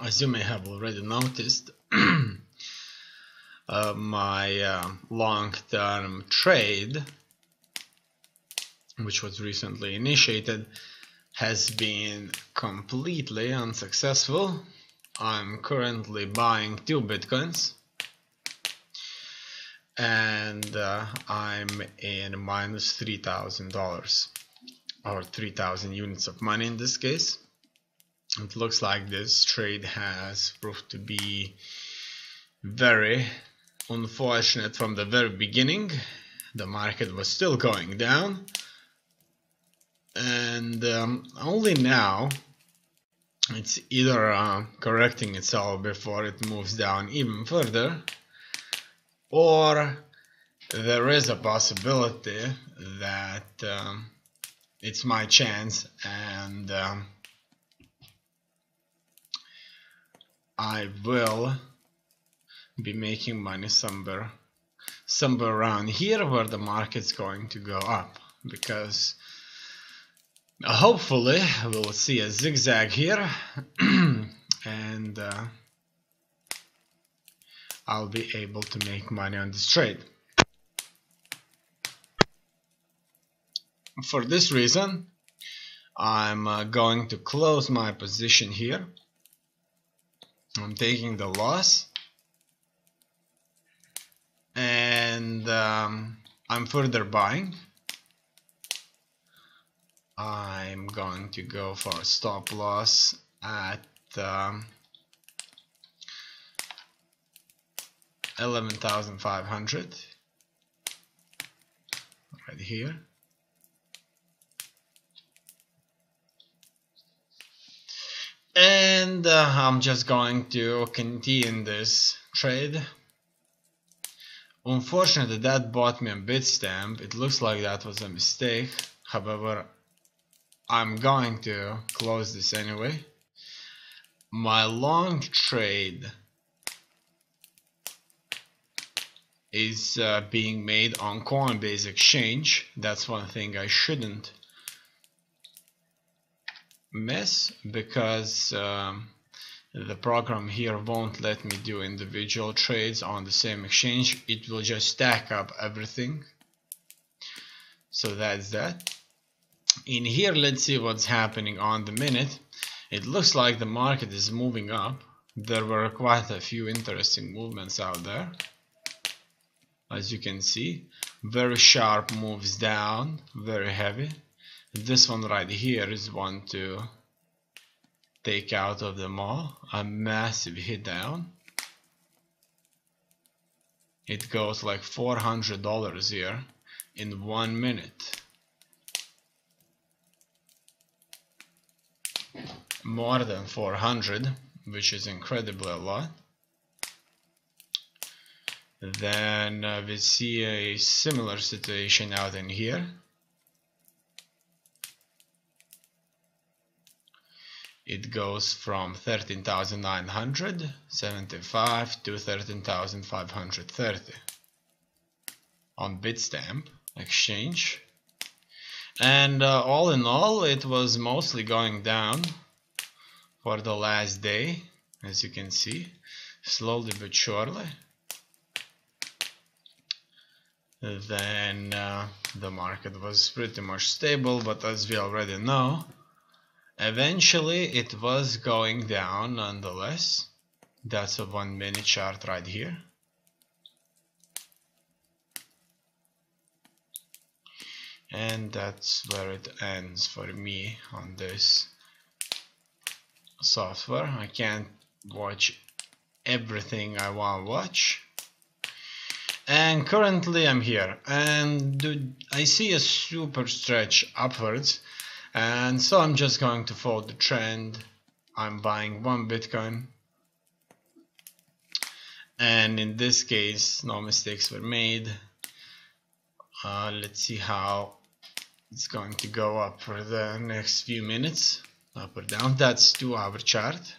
As you may have already noticed, my long-term trade, which was recently initiated, has been completely unsuccessful. I'm currently buying 2 bitcoins and I'm in minus $3,000 or 3,000 units of money in this case. It looks like this trade has proved to be very unfortunate from the very beginning. The market was still going down, and only now it's either correcting itself before it moves down even further, or there is a possibility that it's my chance and I will be making money somewhere around here where the market's going to go up, because hopefully we'll see a zigzag here and I'll be able to make money on this trade. For this reason, I'm going to close my position here. I'm taking the loss, and I'm further buying. I'm going to go for a stop loss at 11,500 right here. And I'm just going to continue this trade. Unfortunately, that bought me a Bitstamp. It looks like that was a mistake. However, I'm going to close this anyway. My long trade is being made on Coinbase exchange. That's one thing I shouldn't miss, because the program here won't let me do individual trades on the same exchange. It will just stack up everything. So that's that. In here, let's see what's happening on the minute. It looks like the market is moving up. There were quite a few interesting movements out there, as you can see. Very sharp moves down, very heavy. This one right here is one to take out of them all. A massive hit down. It goes like $400 here in 1 minute. More than 400, which is incredibly a lot. Then we see a similar situation out in here. It goes from 13,975 to 13,530 on Bitstamp exchange. And all in all, it was mostly going down for the last day, as you can see, slowly but surely. Then the market was pretty much stable, but as we already know, eventually it was going down nonetheless. That's a 1 minute chart right here. And that's where it ends for me on this software. I can't watch everything I want to watch. And currently I'm here, and I see a super stretch upwards. And so I'm just going to follow the trend. I'm buying 1 Bitcoin. And in this case, no mistakes were made. Let's see how it's going to go up for the next few minutes. Up or down. That's 2-hour chart.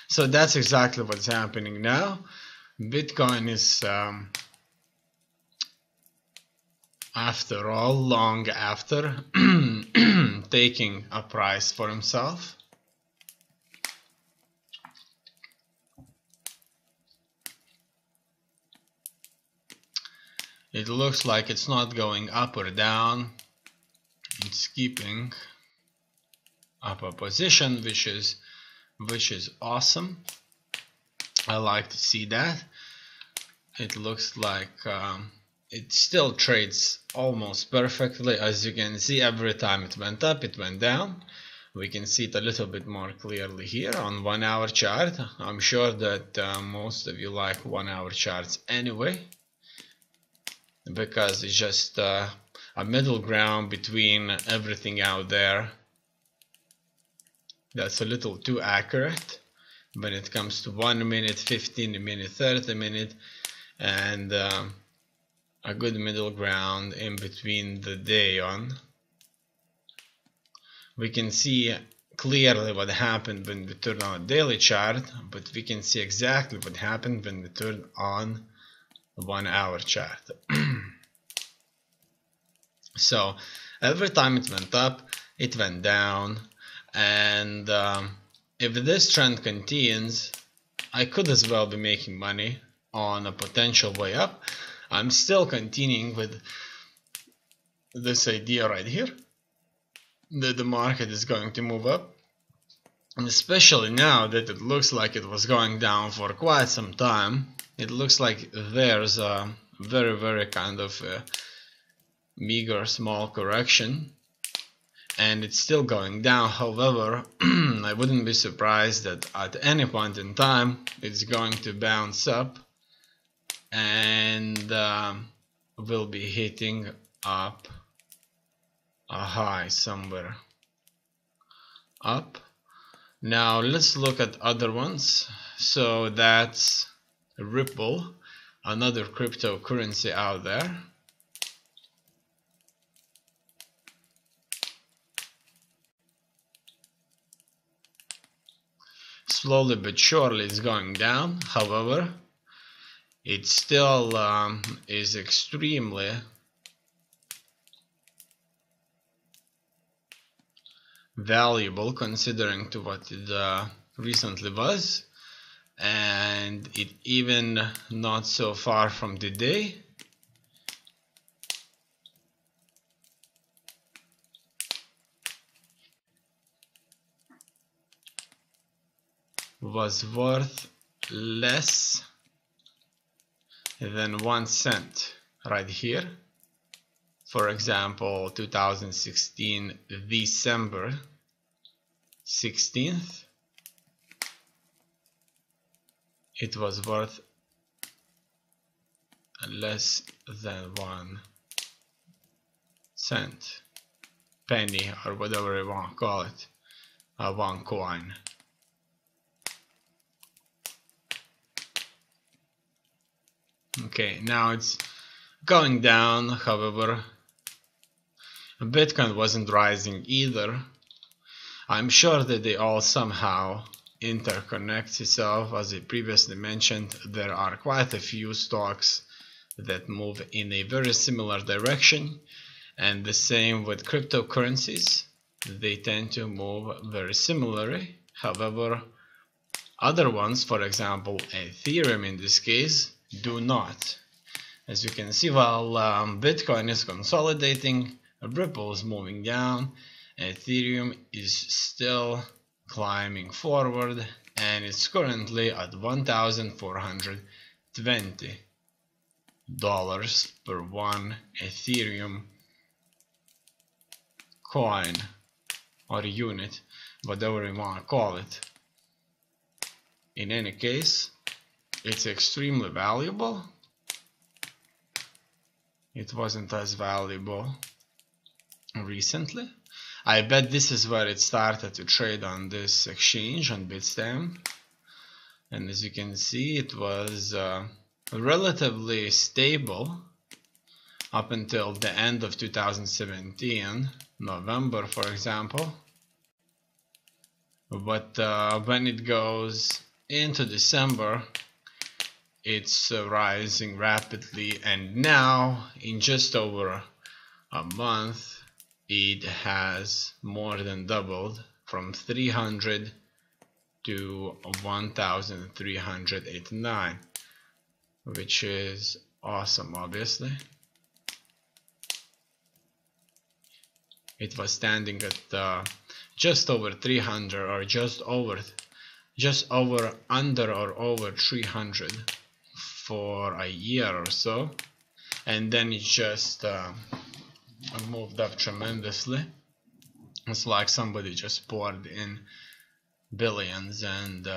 So that's exactly what's happening now. Bitcoin is after all, long after taking a price for himself. It looks like it's not going up or down. It's keeping up a position, which is awesome. I like to see that. It looks like it still trades almost perfectly. As you can see, every time it went up, it went down. We can see it a little bit more clearly here on 1 hour chart. I'm sure that most of you like 1 hour charts anyway, because it's just a middle ground between everything out there that's a little too accurate when it comes to 1 minute, 15 minute, 30 minute, and a good middle ground in between the day on. We can see clearly what happened when we turn on a daily chart, but we can see exactly what happened when we turn on a 1 hour chart. So every time it went up, it went down, and if this trend continues, I could as well be making money on a potential way up. I'm still continuing with this idea right here that the market is going to move up, and especially now that it looks like it was going down for quite some time. It looks like there's a very kind of meager small correction, and it's still going down. However, I wouldn't be surprised that at any point in time it's going to bounce up and will be hitting up a high somewhere up. Now let's look at other ones. So that's Ripple, another cryptocurrency out there. Slowly but surely it's going down. However, it still is extremely valuable considering to what it recently was, and it even not so far from today was worth less than 1 cent right here. For example, 2016 December 16th, it was worth less than 1 cent, penny, or whatever you want to call it, 1 coin. Okay, now it's going down. However, Bitcoin wasn't rising either. I'm sure that they all somehow interconnect itself. As I previously mentioned, there are quite a few stocks that move in a very similar direction, and the same with cryptocurrencies. They tend to move very similarly. However, other ones, for example Ethereum in this case, do not. As you can see, while Bitcoin is consolidating, Ripple is moving down, Ethereum is still climbing forward, and it's currently at $1,420 per 1 Ethereum coin or unit, whatever you want to call it. In any case, it's extremely valuable. It wasn't as valuable recently. I bet this is where it started to trade on this exchange, on Bitstamp. And as you can see, it was relatively stable up until the end of 2017, November for example. But when it goes into December, it's rising rapidly, and now in just over a month it has more than doubled from 300 to 1389, which is awesome. Obviously it was standing at just over 300, or under or over 300 for a year or so, and then it just moved up tremendously. It's like somebody just poured in billions, and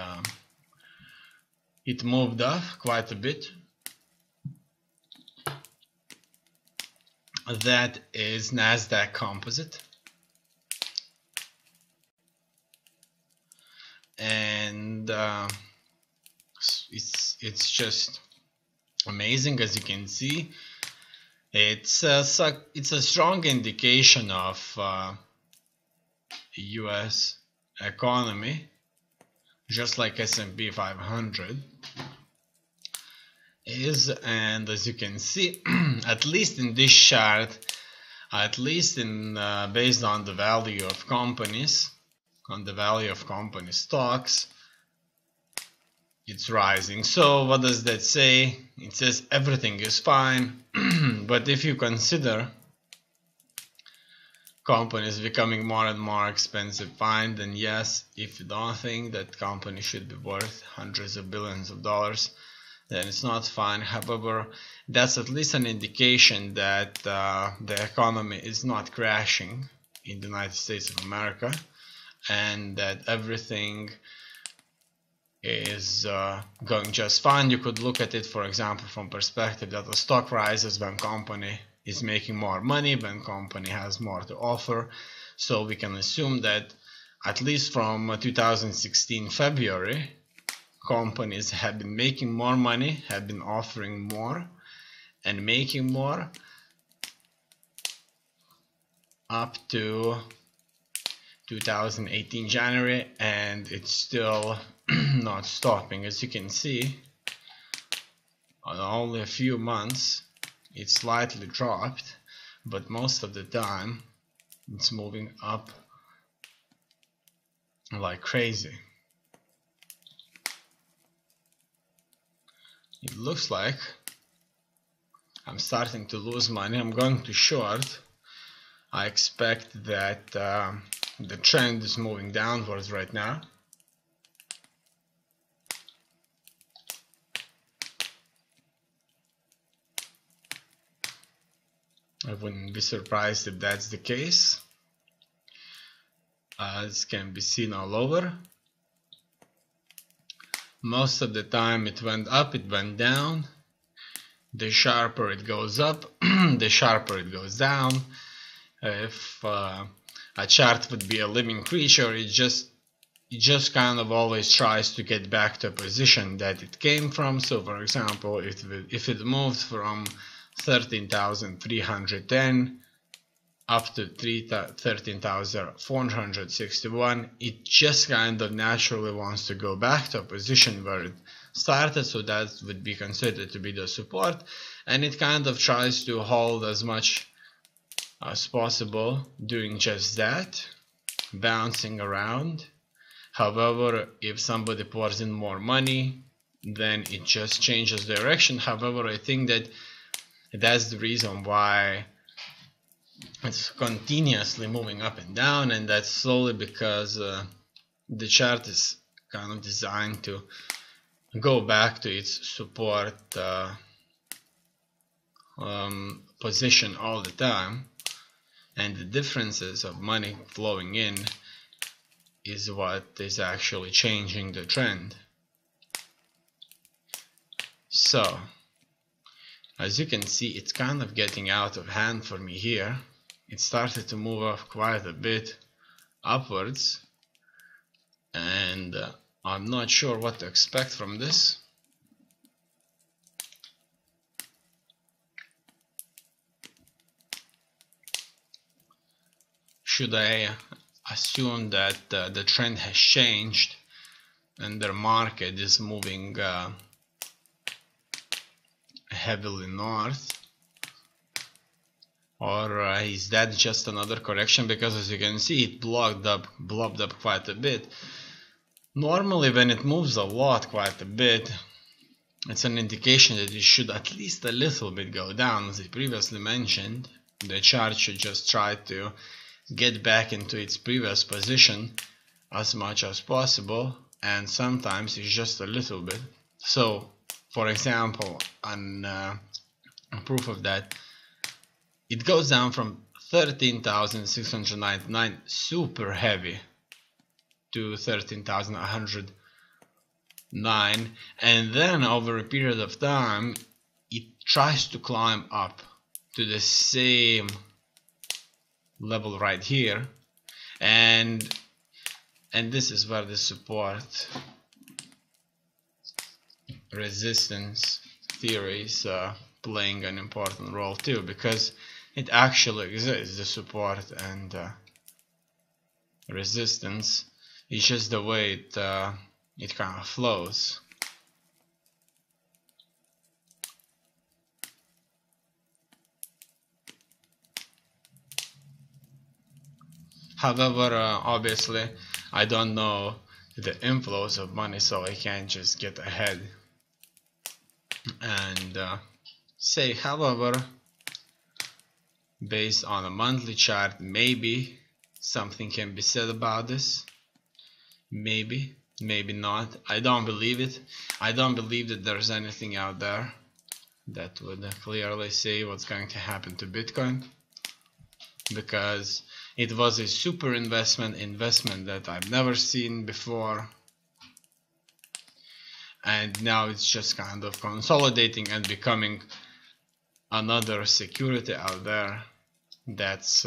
it moved up quite a bit. That is Nasdaq Composite, and it's just amazing. As you can see, it's a strong indication of US economy, just like S&P 500 is. And as you can see, at least in this chart, at least in based on the value of companies, stocks, it's rising. So what does that say? It says everything is fine. But if you consider companies becoming more and more expensive, fine, then yes. If you don't think that companies should be worth hundreds of billions of dollars, then it's not fine. However, that's at least an indication that the economy is not crashing in the United States of America, and that everything is going just fine. You could look at it, for example, from perspective that the stock rises when company is making more money, when company has more to offer. So we can assume that at least from 2016 February, companies have been making more money, have been offering more and making more up to 2018 January, and it's still not stopping. As you can see, on only a few months it slightly dropped, but most of the time it's moving up like crazy. It looks like I'm starting to lose money. I'm going to short. I expect that the trend is moving downwards right now. I wouldn't be surprised if that's the case. As can be seen all over. Most of the time it went up, it went down. The sharper it goes up, the sharper it goes down. If a chart would be a living creature, it just kind of always tries to get back to a position that it came from. So for example, if it moves from 13,310 up to 13,461, it just kind of naturally wants to go back to a position where it started, so that would be considered to be the support, and it kind of tries to hold as much as possible, doing just that, bouncing around. However, if somebody pours in more money, then it just changes direction. However, I think that that's the reason why it's continuously moving up and down, and that's solely because the chart is kind of designed to go back to its support position all the time, and the differences of money flowing in is what is actually changing the trend. So as you can see, it's kind of getting out of hand for me here. It started to move up quite a bit upwards, and I'm not sure what to expect from this. Should I assume that the trend has changed and the market is moving heavily north? Or is that just another correction? Because as you can see, it blobbed up quite a bit. Normally when it moves a lot, quite a bit, it's an indication that it should at least a little bit go down. As I previously mentioned, the chart should just try to get back into its previous position as much as possible, and sometimes it's just a little bit. So for example, on proof of that, it goes down from 13,699 super heavy to 13,109, and then over a period of time it tries to climb up to the same level right here, and this is where the support resistance theory is playing an important role too, because it actually exists, the support and resistance. It's just the way it kind of flows. However, obviously I don't know the inflows of money, so I can't just get ahead and say. However, based on a monthly chart, maybe something can be said about this. Maybe, maybe not. I don't believe it. I don't believe that there's anything out there that would clearly say what's going to happen to Bitcoin, because it was a super investment that I've never seen before, and now it's just kind of consolidating and becoming another security out there that's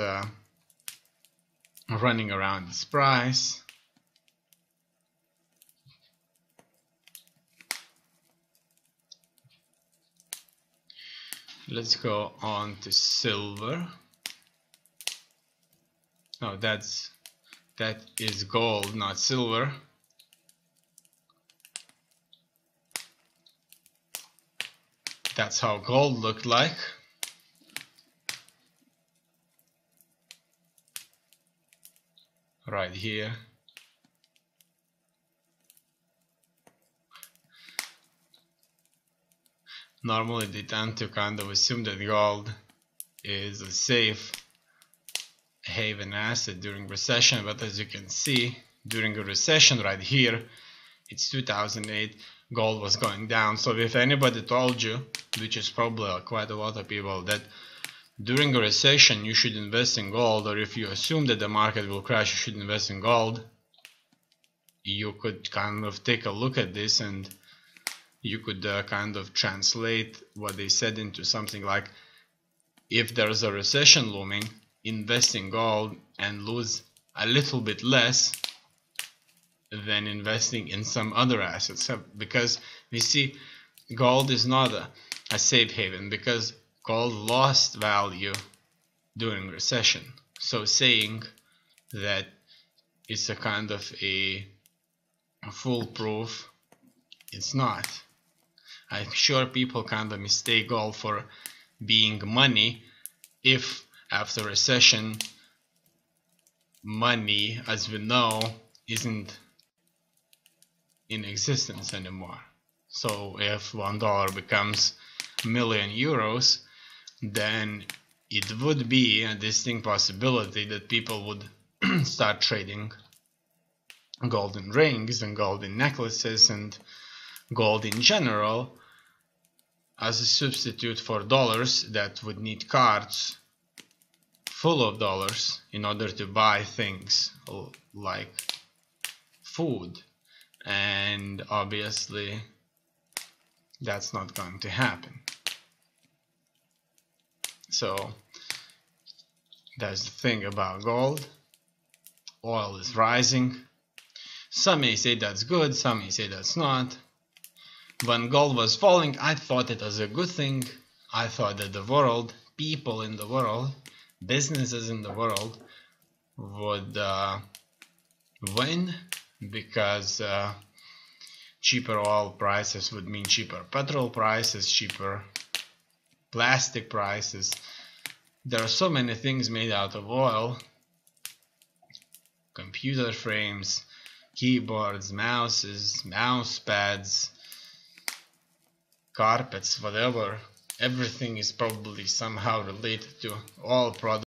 running around its price. Let's go on to silver. No, that is gold, not silver. That's how gold looked like. Right here. Normally they tend to kind of assume that gold is a safe haven asset during recession, but as you can see, during a recession right here, it's 2008, gold was going down. So if anybody told you, which is probably quite a lot of people, that during a recession you should invest in gold, or if you assume that the market will crash you should invest in gold, you could kind of take a look at this and you could kind of translate what they said into something like, if there's a recession looming, invest in gold and lose a little bit less than investing in some other assets. Because we see gold is not a safe haven, because gold lost value during recession. So saying that it's a kind of a foolproof, it's not. I'm sure people kind of mistake gold for being money, if after recession money, as we know, isn't in existence anymore. So if $1 becomes €1,000,000, then it would be a distinct possibility that people would start trading golden rings and golden necklaces and gold in general as a substitute for dollars that would need cards full of dollars in order to buy things like food, and obviously that's not going to happen. So that's the thing about gold. Oil is rising. Some may say that's good, some may say that's not. When gold was falling, I thought it was a good thing. I thought that the world, people in the world, businesses in the world would win, because cheaper oil prices would mean cheaper petrol prices, cheaper plastic prices, There are so many things made out of oil. Computer frames, keyboards, mouses, mouse pads, carpets, whatever. Everything is probably somehow related to oil products.